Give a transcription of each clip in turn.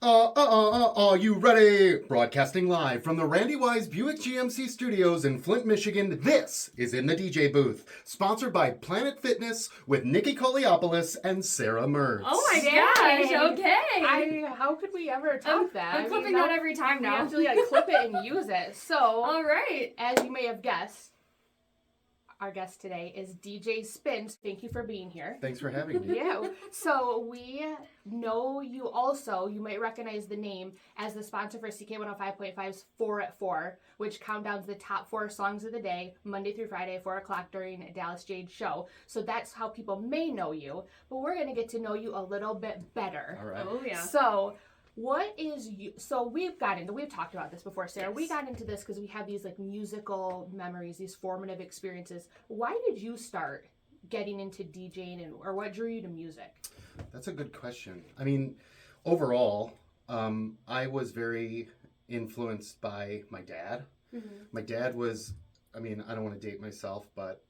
Are you ready? Broadcasting live from the Randy Wise Buick GMC studios in Flint, Michigan, this is In the DJ Booth, sponsored by Planet Fitness with Nikki Koliopoulos and Sarah Mertz. Oh my gosh, okay. How could we ever top that? I'm clipping that every time now. We have to clip it and use it. So, all right. As you may have guessed, our guest today is DJ Spins. Thank you for being here. Thanks for having me. Yeah. So we know you also, you might recognize the name as the sponsor for CK105.5's 4 at 4, which countdowns the top 4 songs of the day, Monday through Friday, 4 o'clock during Dallas Jade's show. So that's how people may know you, but we're going to get to know you a little bit better. All right. Oh, yeah. So what is you? So we've talked about this before, Sarah. Yes. We got into this because we have these musical memories, these formative experiences. Why did you start getting into DJing, or what drew you to music? That's a good question. I mean, overall, I was very influenced by my dad. Mm-hmm. My dad was, I don't want to date myself, but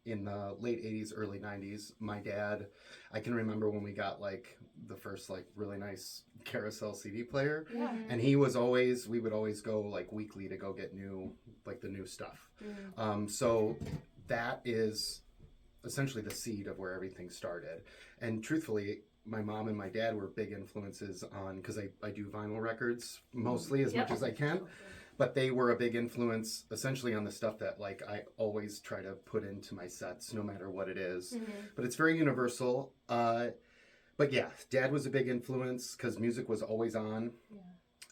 in the late 80s, early 90s, my dad, I can remember when we got the first really nice carousel CD player. Yeah. And we would always go weekly to go get the new stuff. Mm-hmm. So that is essentially the seed of where everything started. And truthfully, my mom and my dad were big influences on, because I do vinyl records mostly as much as I can. But they were a big influence essentially on the stuff that I always try to put into my sets, no matter what it is. Mm-hmm. But it's very universal. But yeah, Dad was a big influence because music was always on.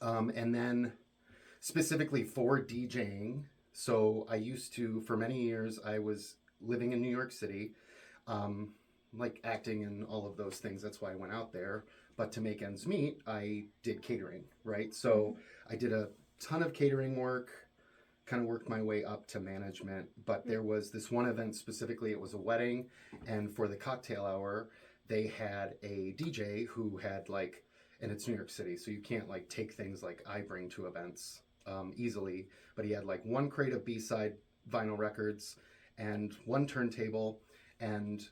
Yeah. And then specifically for DJing, so I used to, for many years, I was living in New York City, acting and all of those things. That's why I went out there. But to make ends meet, I did catering, right? So I did a ton of catering work, kind of worked my way up to management, but there was this one event specifically, it was a wedding, and for the cocktail hour, they had a DJ who had and it's New York City, so you can't take things I bring to events easily, but he had one crate of B-side vinyl records and one turntable, and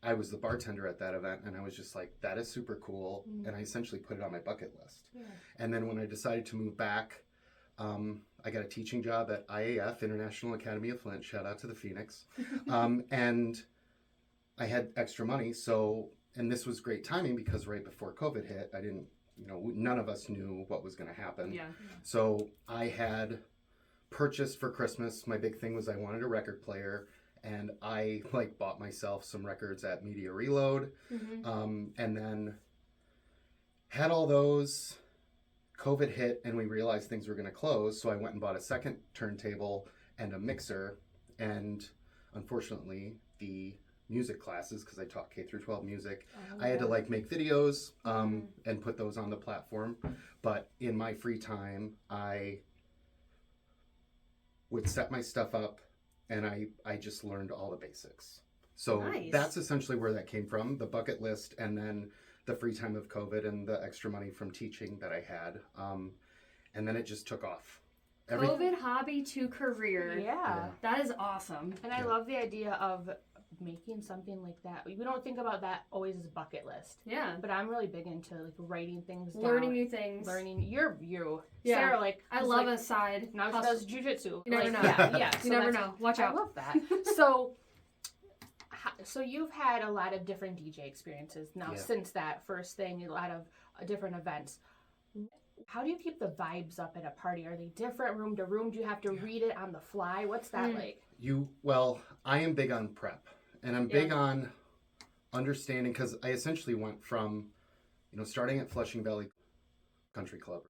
I was the bartender at that event, and I was just that is super cool, and I essentially put it on my bucket list. Yeah. And then when I decided to move back, I got a teaching job at IAF, International Academy of Flint, shout out to the Phoenix, and I had extra money, and this was great timing because right before COVID hit, I didn't, none of us knew what was going to happen. Yeah. So I had purchased for Christmas, my big thing was I wanted a record player, and I bought myself some records at Media Reload, and then had all those. COVID hit and we realized things were going to close, so I went and bought a second turntable and a mixer, and unfortunately the music classes, because I taught K through 12 music, I had to make videos and put those on the platform, but in my free time I would set my stuff up and I just learned all the basics. So That's essentially where that came from, the bucket list, and then the free time of COVID and the extra money from teaching that I had. And then it just took off. COVID hobby to career. Yeah. That is awesome. And I love the idea of making something like that. We don't think about that always as bucket list. Yeah. But I'm really big into writing things down. Learning new things. You're you. Yeah. Sarah, I love a side. Now she does jujitsu. You never know. Yeah. You never know. Watch out. I love that. So you've had a lot of different DJ experiences now since that first thing, a lot of different events. How do you keep the vibes up at a party? Are they different room to room? Do you have to read it on the fly? What's that like? Well, I am big on prep, and I'm big on understanding, because I essentially went from, starting at Flushing Valley Country Club,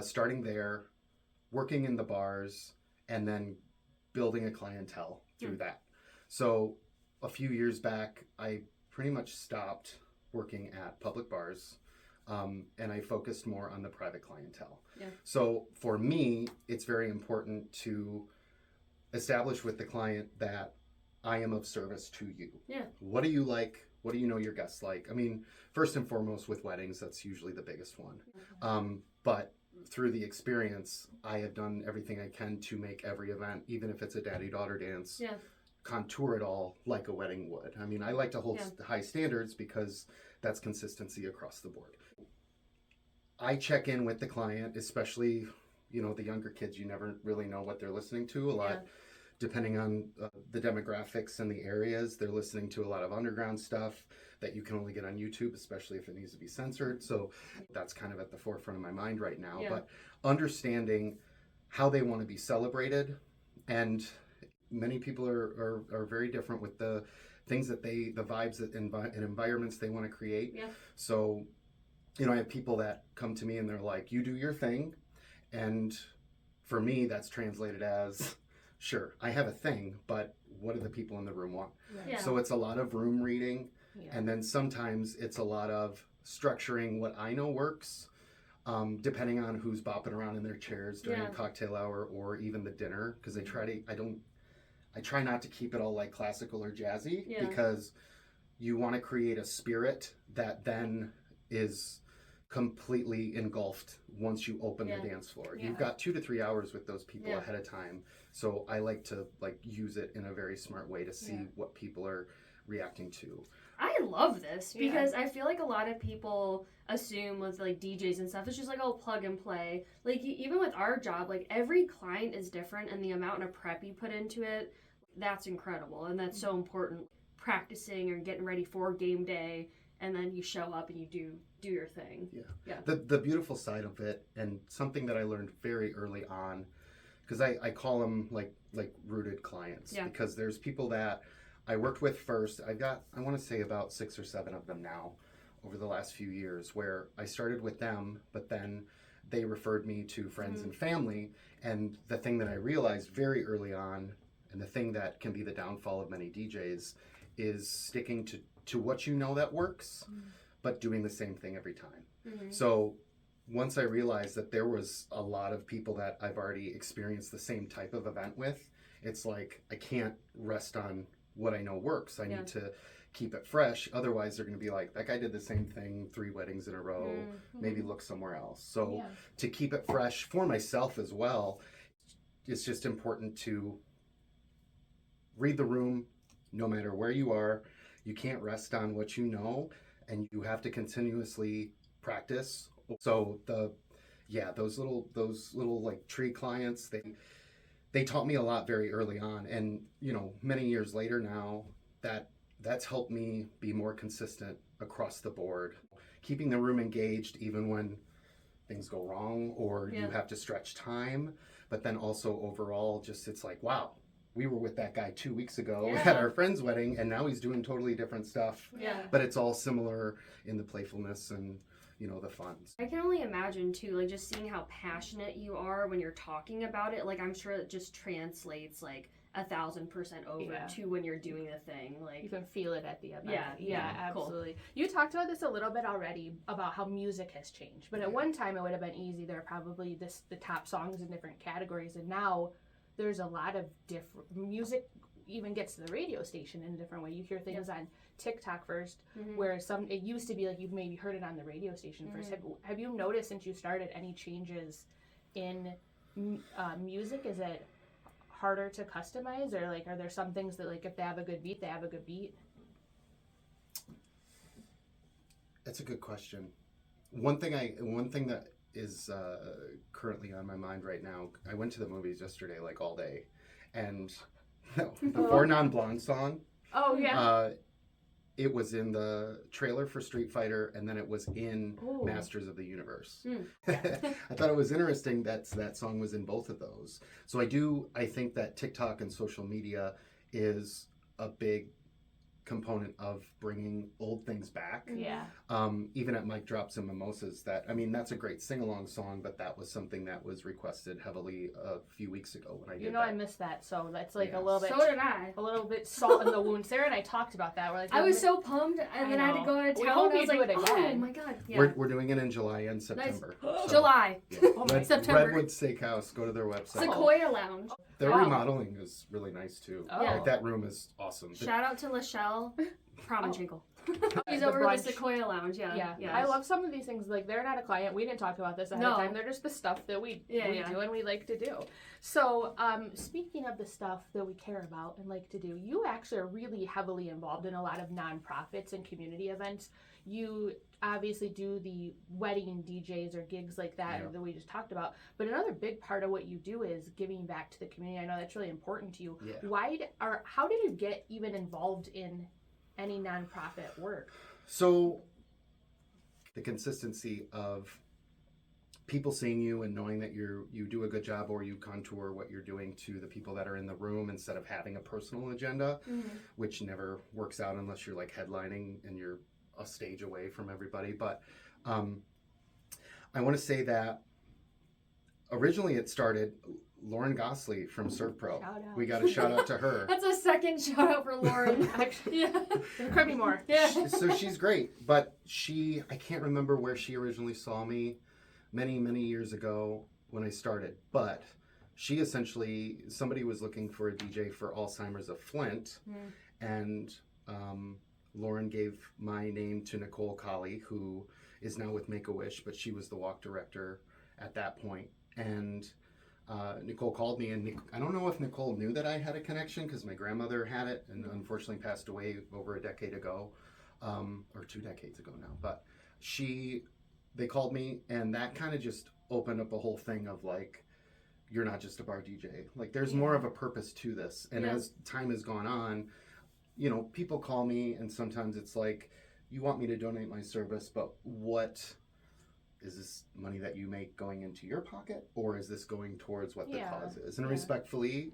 starting there, working in the bars, and then building a clientele through that. So a few years back, I pretty much stopped working at public bars, and I focused more on the private clientele. Yeah. So for me, it's very important to establish with the client that I am of service to you. Yeah. What do you like? What do you know your guests like? First and foremost with weddings, that's usually the biggest one. But through the experience, I have done everything I can to make every event, even if it's a daddy-daughter dance, contour it all like a wedding would. I like to hold high standards because that's consistency across the board. I check in with the client, especially, the younger kids. You never really know what they're listening to a lot. Yeah. Depending on the demographics and the areas, they're listening to a lot of underground stuff that you can only get on YouTube, especially if it needs to be censored. So that's kind of at the forefront of my mind right now. Yeah. But understanding how they want to be celebrated, and many people are very different with the things that the vibes and environments they want to create. Yeah. So, I have people that come to me and they're like, you do your thing. And for me, that's translated as, sure, I have a thing, but what do the people in the room want? Right. Yeah. So it's a lot of room reading. Yeah. And then sometimes it's a lot of structuring what I know works, depending on who's bopping around in their chairs during Yeah. cocktail hour or even the dinner. Because I try not to keep it all like classical or jazzy, Yeah. because you want to create a spirit that then is completely engulfed once you open Yeah. the dance floor. Yeah. You've got 2 to 3 hours with those people Yeah. ahead of time. So I like to use it in a very smart way to see Yeah. what people are reacting to. I love this Yeah. because I feel like a lot of people assume with like DJs and stuff, it's just like, oh, plug and play. Like even with our job, like every client is different, and the amount of prep you put into it, that's incredible. And that's so important. Practicing or getting ready for game day, and then you show up and you do your thing. The beautiful side of it, and something that I learned very early on, because I call them like rooted clients, Yeah. because there's people that I worked with first. I've got, I want to say, about 6 or 7 of them now over the last few years, where I started with them, but then they referred me to friends and family. And the thing that I realized very early on, and the thing that can be the downfall of many DJs, is sticking to what you know that works, but doing the same thing every time. Mm-hmm. So once I realized that there was a lot of people that I've already experienced the same type of event with, it's like I can't rest on what I know works. I Yeah. need to keep it fresh. Otherwise, they're going to be like, that guy did the same thing 3 weddings in a row. Mm-hmm. Maybe look somewhere else. So Yeah. to keep it fresh for myself as well, it's just important to read the room no matter where you are. You can't rest on what you know, and you have to continuously practice. So those little like tree clients, they taught me a lot very early on, and many years later now, that's helped me be more consistent across the board, keeping the room engaged even when things go wrong or you Yeah. have to stretch time. But then also overall, just it's like, wow, we were with that guy 2 weeks ago Yeah. at our friend's wedding, and now he's doing totally different stuff. Yeah. But it's all similar in the playfulness and the fun. I can only imagine too, like just seeing how passionate you are when you're talking about it. Like I'm sure it just translates like 1,000% over Yeah. to when you're doing the thing. Like You can feel it at the event. Yeah, cool. absolutely. You talked about this a little bit already about how music has changed, but at one time it would have been easy. There are probably the top songs in different categories, and now there's a lot of different music. Even gets to the radio station in a different way. You hear things on TikTok first, Mhm. where it used to be like you've maybe heard it on the radio station first. Have you noticed since you started any changes in music? Is it harder to customize, or like are there some things that like if they have a good beat, they have a good beat? That's a good question. One thing that is currently on my mind right now. I went to the movies yesterday, like all day, and the Four Non-Blonde song. Oh yeah. It was in the trailer for Street Fighter, and then it was in Ooh. Masters of the Universe. Mm. I thought it was interesting that song was in both of those. So I think that TikTok and social media is a big component of bringing old things back. Yeah. Even at Mic Drops and Mimosas, that's a great sing-along song, but that was something that was requested heavily a few weeks ago when I did I that. missed that, so that's like Yeah. a little bit. So did I. A little bit salt in the wound. Sarah and I talked about that. We're like, I was so pumped, and then I had to know. go out of We town. hope And I you was do like, it oh again. my god, yeah. We're doing it in July and September. So, July. yeah. Oh my- September. Redwood Steakhouse, go to their website. Sequoia Lounge. Their Wow. remodeling is really nice too. Oh. Yeah. Like that room is awesome. Shout out to Lachelle Promenchinkle. He's The over at brunch. the Sequoia Lounge. Yeah. Yeah. I love some of these things. Like they're not a client. We didn't talk about this ahead of No. time. They're just the stuff that we Yeah. do and we like to do. So, speaking of the stuff that we care about and like to do, you actually are really heavily involved in a lot of nonprofits and community events. You obviously do the wedding DJs or gigs like that Yeah. that we just talked about, but another big part of what you do is giving back to the community. I know that's really important to you. Yeah. How did you get even involved in any nonprofit work? So the consistency of people seeing you and knowing that you do a good job, or you contour what you're doing to the people that are in the room instead of having a personal agenda, which never works out unless you're like headlining and you're a stage away from everybody. But I want to say that originally it started Lauren Gosley from Surf Pro. Shout out. We got a shout out to her. That's a second shout out for Lauren. Actually, Yeah. there could be more. Yeah. So she's great, but I can't remember where she originally saw me many years ago when I started, but she essentially, somebody was looking for a DJ for Alzheimer's of Flint, and Lauren gave my name to Nicole Colley, who is now with Make-A-Wish, but she was the walk director at that point. And Nicole called me, and I don't know if Nicole knew that I had a connection, because my grandmother had it and unfortunately passed away over a decade ago, or 2 decades ago now. But they called me, and that kind of just opened up a whole thing of like, you're not just a bar DJ. Like, there's more of a purpose to this. And as time has gone on, you know, people call me, and sometimes it's like, you want me to donate my service, but what is this money that you make going into your pocket, or is this going towards what the cause is? And respectfully,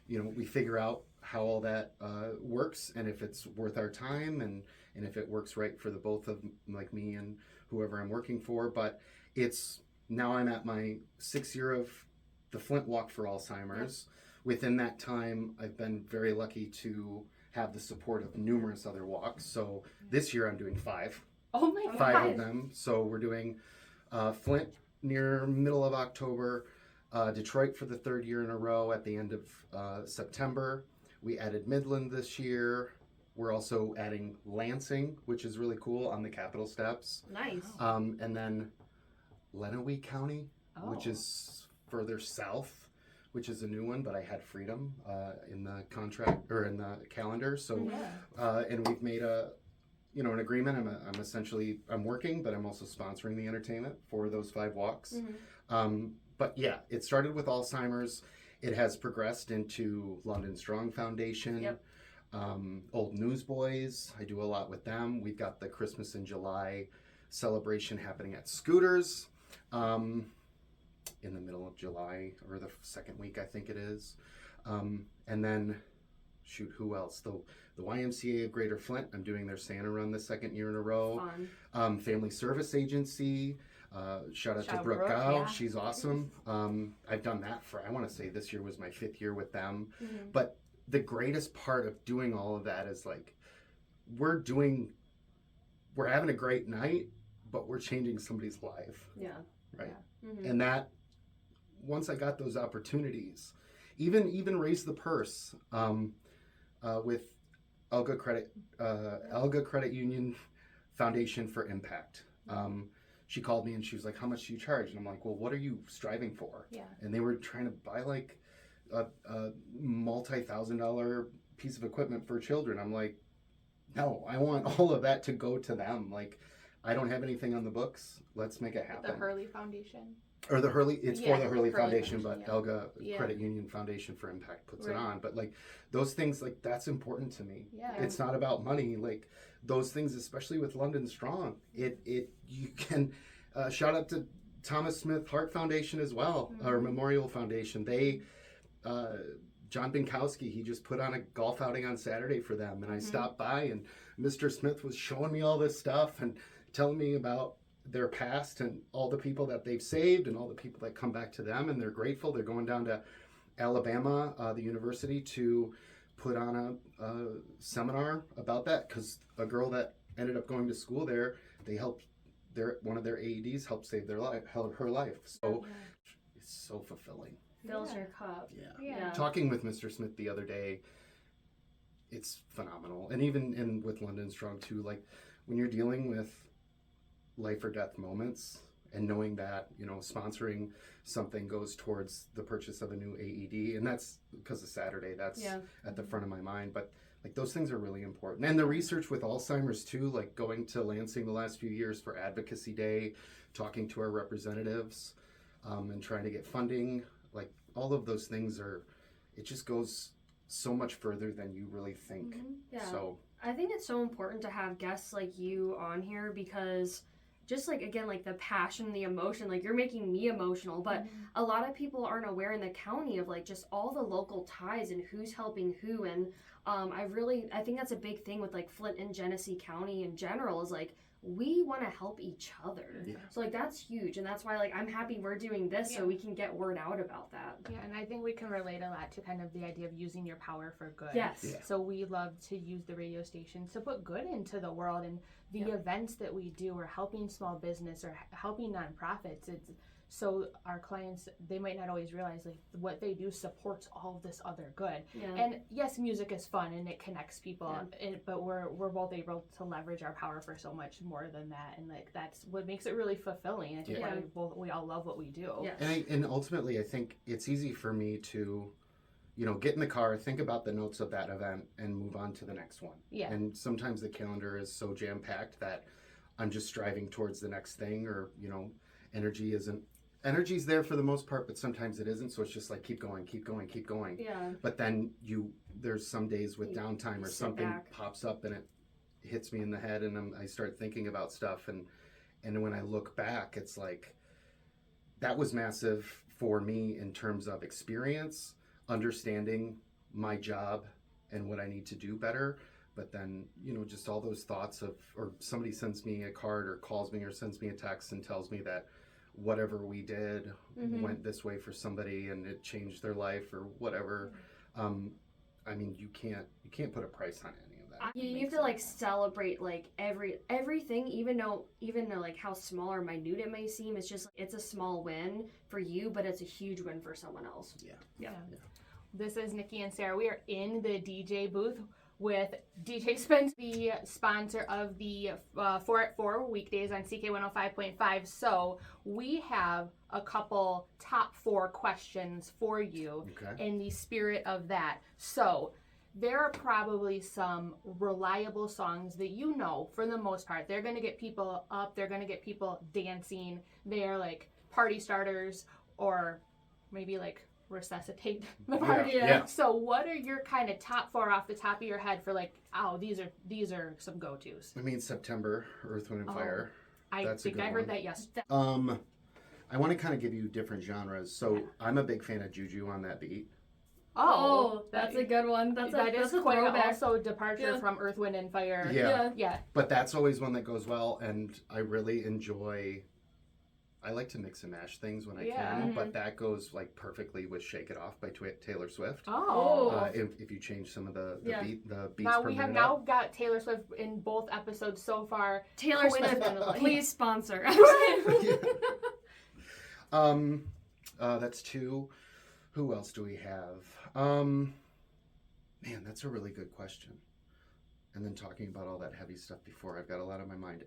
you know, we figure out how all that works, and if it's worth our time, and if it works right for the both of like me and whoever I'm working for. But now I'm at my 6th year of the Flint Walk for Alzheimer's. Within that time, I've been very lucky to have the support of numerous other walks. So this year I'm doing 5. Oh my God. 5 of them. So we're doing Flint near middle of October, Detroit for the 3rd year in a row at the end of September. We added Midland this year. We're also adding Lansing, which is really cool, on the Capitol steps. Nice. And then Lenawee County, which is further south, which is a new one, but I had Freedom in the contract, or in the calendar. So, and we've made an agreement. I'm working, but I'm also sponsoring the entertainment for those 5 walks. But yeah, it started with Alzheimer's. It has progressed into London Strong Foundation. Old Newsboys, I do a lot with them. We've got the Christmas in July celebration happening at Scooters in the middle of July, or the 2nd week, I think it is. And then, who else? The YMCA of Greater Flint, I'm doing their Santa Run the 2nd year in a row. Fun. Family Service Agency, shout out to Brooke Gow, she's awesome. I've done that I want to say this year was my 5th year with them. But the greatest part of doing all of that is like, we're having a great night, but we're changing somebody's life. Right. And that, once I got those opportunities, even raise the purse with Elga Credit Union Foundation for Impact. She called me and she was like, how much do you charge? And I'm like, well, what are you striving for? And they were trying to buy like a multi-$1,000 piece of equipment for children. I'm like, no, I want all of that to go to them. Like, I don't have anything on the books. Let's make it happen. The Hurley Foundation. Or the Hurley, it's for the Hurley Foundation, but yeah. Elga Credit Union Foundation for Impact puts it on. But like, those things, like, that's important to me. It's not about money. Like, those things, especially with London Strong, you can shout out to Thomas Smith Heart Foundation as well, or Memorial Foundation. They John Binkowski, he just put on a golf outing on Saturday for them, and I stopped by, and Mr. Smith was showing me all this stuff and telling me about their past and all the people that they've saved and all the people that come back to them, and they're grateful. They're going down to Alabama, the university, to put on a seminar about that, because a girl that ended up going to school there, they helped one of their AEDs helped save her life. So it's so fulfilling. Fills your cup. Talking with Mr. Smith the other day, it's phenomenal. And even with London Strong too, like, when you're dealing with life or death moments, and knowing that, you know, sponsoring something goes towards the purchase of a new AED, and that's because of Saturday, that's at the front of my mind. But Like those things are really important. And the research with Alzheimer's too, like going to Lansing the last few years for Advocacy Day, talking to our representatives, and trying to get funding, like all of those things it just goes so much further than you really think. Yeah. So I think it's so important to have guests like you on here because just like, again, like the passion, the emotion, like you're making me emotional, but a lot of people aren't aware in the county of like just all the local ties and who's helping who. And I think that's a big thing with like Flint and Genesee County in general is like, we want to help each other. Yeah. So like that's huge, and that's why like I'm happy we're doing this so we can get word out about that. Yeah, and I think we can relate a lot to kind of the idea of using your power for good. Yes. Yeah. So we love to use the radio station to put good into the world, and the events that we do are helping small business or helping nonprofits. It's so our clients, they might not always realize like what they do supports all of this other good. Yeah. And yes, music is fun and it connects people, but we're both able to leverage our power for so much more than that, and like that's what makes it really fulfilling. I think why we all love what we do. Yes. and ultimately I think it's easy for me to, get in the car, think about the notes of that event and move on to the next one. Yeah. And sometimes the calendar is so jam-packed that I'm just striving towards the next thing, or, energy's there for the most part, but sometimes it isn't. So it's just like, keep going. Yeah. But then there's some days with downtime or sit something back. pops up and it hits me in the head, and I start thinking about stuff. And when I look back, it's like, that was massive for me in terms of experience, understanding my job and what I need to do better. But then, just all those thoughts or somebody sends me a card or calls me or sends me a text and tells me that whatever we did went this way for somebody and it changed their life or whatever. I mean, you can't put a price on any of that. You have to like celebrate like everything, even though like how small or minute it may seem. It's a small win for you, but it's a huge win for someone else. Yeah. This is Nikki and Sarah. We are in the DJ booth with DJ Spence, the sponsor of the 4 at 4 weekdays on CK 105.5. So we have a couple top 4 questions for you in the spirit of that. So there are probably some reliable songs that for the most part. They're going to get people up. They're going to get people dancing. They're like party starters, or maybe like resuscitate the party. Yeah. So what are your kind of top 4 off the top of your head for like, these are some go-tos? I mean, September, Earth, Wind, and Fire. I That's a think good I heard one. that yesterday. I want to kind of give you different genres. So I'm a big fan of Juju on that beat. Oh, that's a good one. That's a a quite throwback. also departure from Earth, Wind, and Fire. Yeah. But that's always one that goes well, and I really enjoy. I like to mix and mash things when I can, but that goes like perfectly with "Shake It Off" by Taylor Swift. Oh. If you change some of the beats Now per we have minute now up. got Taylor Swift in both episodes so far. Taylor Swift, Coincidentally. please sponsor. That's 2. Who else do we have? Man, that's a really good question. And then talking about all that heavy stuff before, I've got a lot on my mind.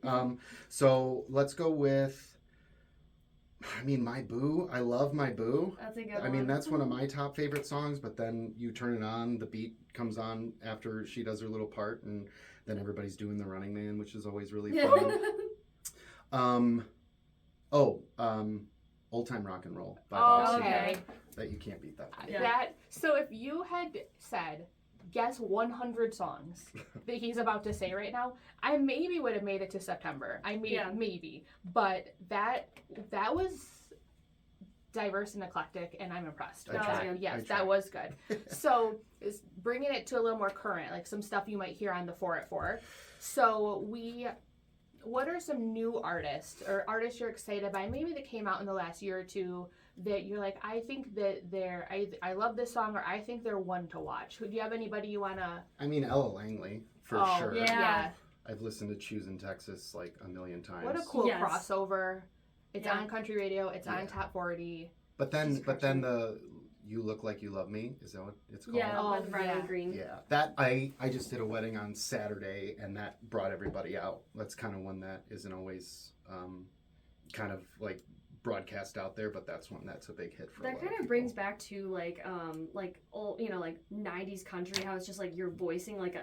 So let's go with. I mean, My Boo. I love My Boo. That's a good one. I mean, that's one of my top favorite songs, but then you turn it on, the beat comes on after she does her little part, and then everybody's doing the Running Man, which is always really fun. Old Time Rock and Roll by Bob okay. Seger. That you can't beat that. So if you had said, guess 100 songs that he's about to say right now, I maybe would have made it to September. Maybe. But that was diverse and eclectic, and I'm impressed. That was good. So bringing it to a little more current, like some stuff you might hear on the 4 at 4. So what are some new artists or artists you're excited by, maybe that came out in the last year or two, that you're like, I think that I love this song, or I think they're one to watch? Do you have anybody you want to... I mean, Ella Langley, for sure. Yeah. I've listened to Choose in Texas like a million times. What a cool crossover. It's on country radio. It's on Top 40. But then the You Look Like You Love Me, is that what it's called? Yeah, with Riley Green. Yeah, that I just did a wedding on Saturday, and that brought everybody out. That's kind of one that isn't always kind of like broadcast out there, but that's a big hit for a lot That kind of of brings people. back to like old, like 90s country, how it's just like you're voicing like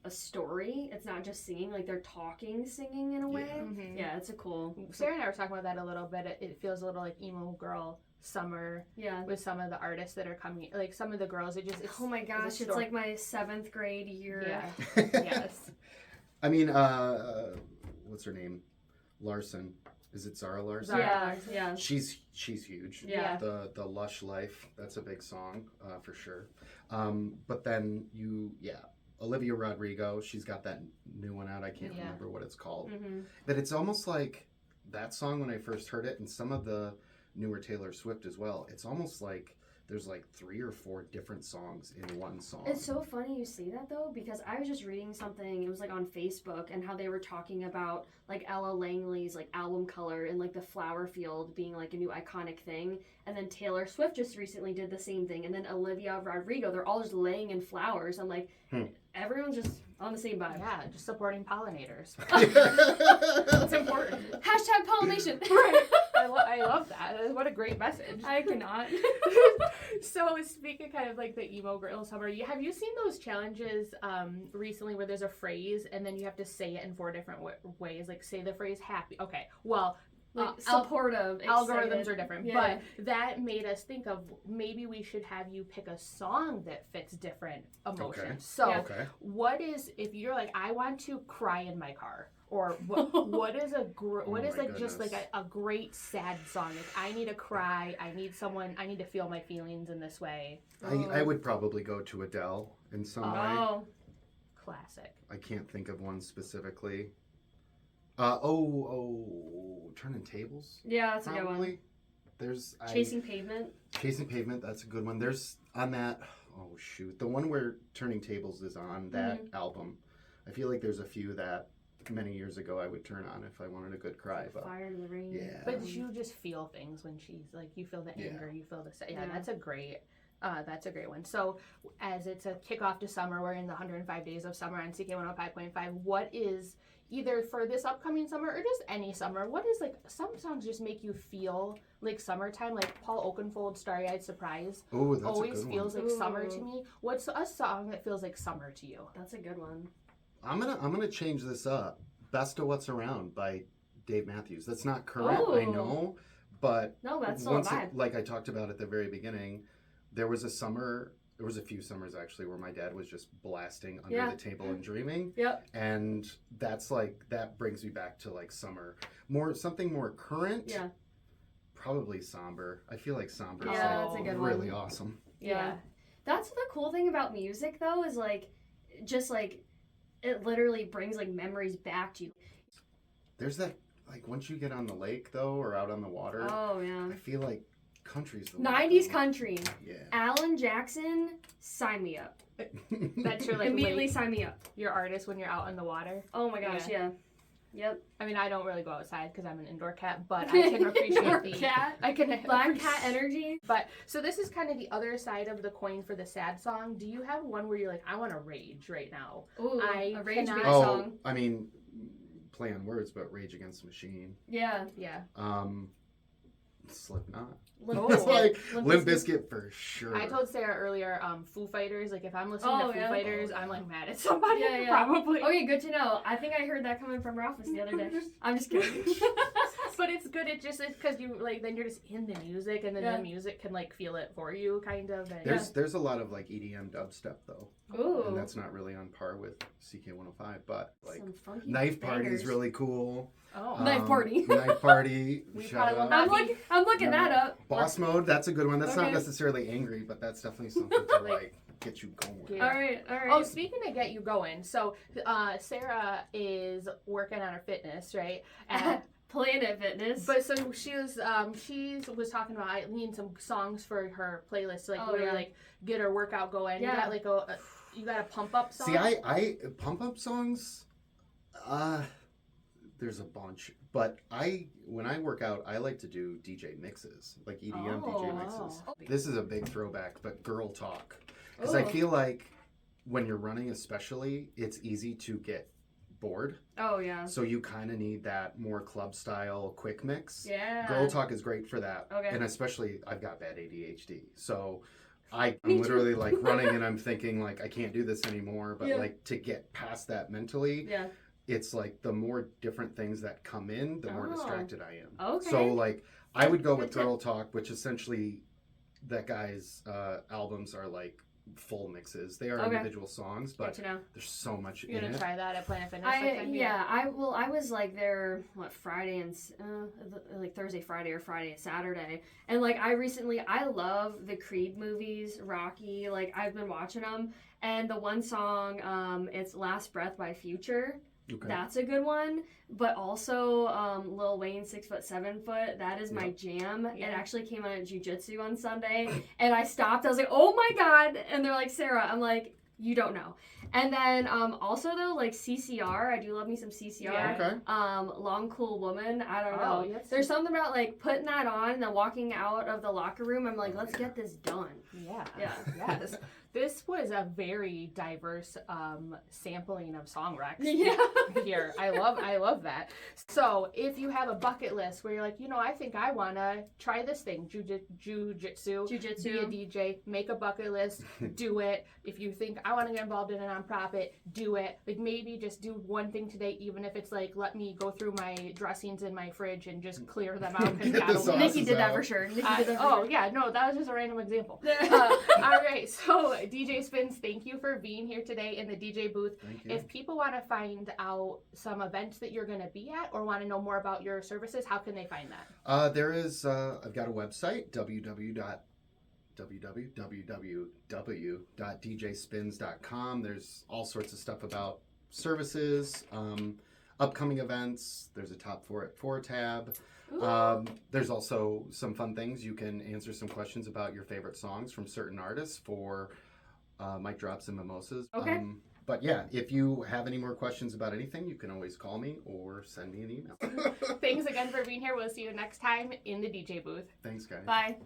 a story. It's not just singing, like they're talking, singing in a way. Yeah. Mhm. Yeah, it's a cool. Sarah and I were talking about that a little bit. It feels a little like emo girl summer Yeah. with some of the artists that are coming. Like some of the girls, it's Oh my gosh, it's story. like my 7th grade year. yeah, yes. I mean, what's her name? Larson. Is it Zara Larson? Zara Yeah, Larson. yeah. She's huge. Yeah. The Lush Life, that's a big song for sure. But then Olivia Rodrigo, she's got that new one out. I can't Yeah. remember what it's called. Mm-hmm. But it's almost like that song when I first heard it, and some of the newer Taylor Swift as well. It's almost like there's like 3 or 4 different songs in one song. It's so funny you say that though, because I was just reading something, it was like on Facebook, and how they were talking about like Ella Langley's like album color and like the flower field being like a new iconic thing. And then Taylor Swift just recently did the same thing. And then Olivia Rodrigo, they're all just laying in flowers. I'm like, everyone's just on the same vibe. Yeah, just supporting pollinators. It's important. Hashtag pollination. Right. I love that. What a great message. I cannot. So speaking kind of like the emo girl summer, have you seen those challenges recently where there's a phrase and then you have to say it in 4 different ways? Like say the phrase happy. Okay, well, Like supportive. algorithms excited. are different, Yeah. but that made us think of maybe we should have you pick a song that fits different emotions. Okay. So Yeah. Okay. what is, if you're like, I want to cry in my car, or what is what is my like just like goodness. a great sad song? If I need to cry, I need to feel my feelings in this way. I would probably go to Adele in some way. Oh. Classic. I can't think of one specifically. Turning Tables. Yeah, that's a good one. Probably. There's Chasing Pavement. Chasing Pavement. That's a good one. There's on that. Oh shoot, the one where Turning Tables is on that album. I feel like there's a few that many years ago I would turn on if I wanted a good cry. But Fire in the Rain. yeah. But you just feel things when she's like, you feel the anger, you feel the Yeah. that's a great one. So as it's a kickoff to summer, we're in the 105 days of summer on CK 105.5. What is, either for this upcoming summer or just any summer, what is like, some songs just make you feel like summertime, like Paul Oakenfold's Starry Eyed Surprise Oh, that's always a good feels one. like summer to Ooh. me. What's a song that feels like summer to you? That's a good one. I'm gonna change this up. Best of What's Around by Dave Matthews. That's not current, I Oh. know, but No, that's still a vibe. like I talked about at the very beginning, there was a few summers actually where my dad was just blasting Under Yeah. the Table and Dreaming. Yep. And that brings me back to like summer. Something more current. Yeah. Probably Somber. I feel like Somber is Yeah, like that's a good really one. awesome. Yeah. That's the cool thing about music though, is like just like it literally brings like memories back to you. There's that, like, once you get on the lake though or out on the water, Oh yeah. I feel like country's the way to 90s go. country. Yeah. Alan Jackson, sign me up. That's your like Immediately sign me up. your artist when you're out in the water. Oh my gosh, yeah. Yep. I mean, I don't really go outside because I'm an indoor cat, but I can appreciate Indoor the cat. I can Black appreciate- cat energy. But so this is kind of the other side of the coin for the sad song. Do you have one where you're like, I want to rage right now? Ooh, I a Rage cannot- Bait Oh, song. I mean, play on words, but Rage Against the Machine. Yeah. Yeah. Slipknot. Limp Oh. It's like Limp Limp Bizkit. Bizkit for sure. I told Sarah earlier, Foo Fighters. Like if I'm listening Oh, to Foo yeah. Fighters, I'm like mad at somebody. Yeah, yeah. Probably. Okay, good to know. I think I heard that coming from Ralphus the other day. I'm just kidding. But it's good. It just is because you like then you're just in the music, and then Yeah. the music can like feel it for you, kind of. And, There's a lot of like EDM dubstep though, Ooh. and that's not really on par with CK 105. But like Some funky Knife Party is bangers. really cool. Oh. Knife Party. Knife Party. We shout probably will out. not I'm looking that up. Boss Mode. That's a good one. That's not Okay. necessarily angry, but that's definitely something to like get you going. Yeah. All right. Oh, speaking of get you going, so Sarah is working on her fitness, right? And, Planet Fitness. but so she was talking about I need some songs for her playlist, to, like Oh, really yeah. like get her workout going. Yeah. You got like you got a pump up song. See, I pump up songs. There's a bunch, but when I work out, I like to do DJ mixes, like EDM DJ mixes. Oh. This is a big throwback, but Girl Talk, because I Ooh. feel like when you're running, especially, it's easy to get board. Oh yeah. So you kind of need that more club style quick mix. Yeah. Girl Talk is great for that. Okay. And especially, I've got bad ADHD. So I'm Me too. literally like running and I'm thinking like, I can't do this anymore. But Yeah. like to get past that mentally, Yeah. it's like the more different things that come in, the more Oh. distracted I am. Okay. So like I would go Good with tip. Girl Talk, which essentially that guy's albums are like full mixes. They are Okay. individual songs, Good but to know. there's so much You're in gonna it. try that at Planet Fitness. I sometime? I was like there Friday and like Thursday, Friday, or Friday, Saturday, and like I love the Creed movies, Rocky. Like I've been watching them, and the one song, it's "Last Breath" by Future. Okay. That's a good one, but also Lil Wayne 6 Foot 7 Foot. That is my jam. Yeah. It actually came out at Jiu-Jitsu on Sunday, and I stopped. I was like, "Oh my god!" And they're like, "Sarah," I'm like, "You don't know." And then also though, like CCR, I do love me some CCR. Yeah. Okay. Long Cool Woman. I don't Oh, know. yes. There's something about like putting that on and then walking out of the locker room. I'm like, let's get this done. Yeah. Yeah. Yes. This was a very diverse sampling of song recs Yeah. here. I love that. So if you have a bucket list where you're like, I think I wanna try this thing, jujitsu, be a Jiu-Jitsu. DJ, make a bucket list, do it. If you think I want to get involved in a nonprofit, do it. Like maybe just do one thing today, even if it's like let me go through my dressings in my fridge and just clear them out. 'Cause Get God the only- Nikki did that out. for sure. Nikki did that for oh sure. yeah, no, that was just a random example. All right, so DJ Spins, thank you for being here today in the DJ booth. Thank you. If people want to find out some events that you're going to be at or want to know more about your services, how can they find that? There is, I've got a website, www.djspins.com. There's all sorts of stuff about services, upcoming events. There's a Top 4 at 4 tab. Ooh. There's also some fun things. You can answer some questions about your favorite songs from certain artists for mic drops and mimosas. Okay. But yeah, if you have any more questions about anything, you can always call me or send me an email. Thanks again for being here. We'll see you next time in the DJ booth. Thanks, guys. Bye.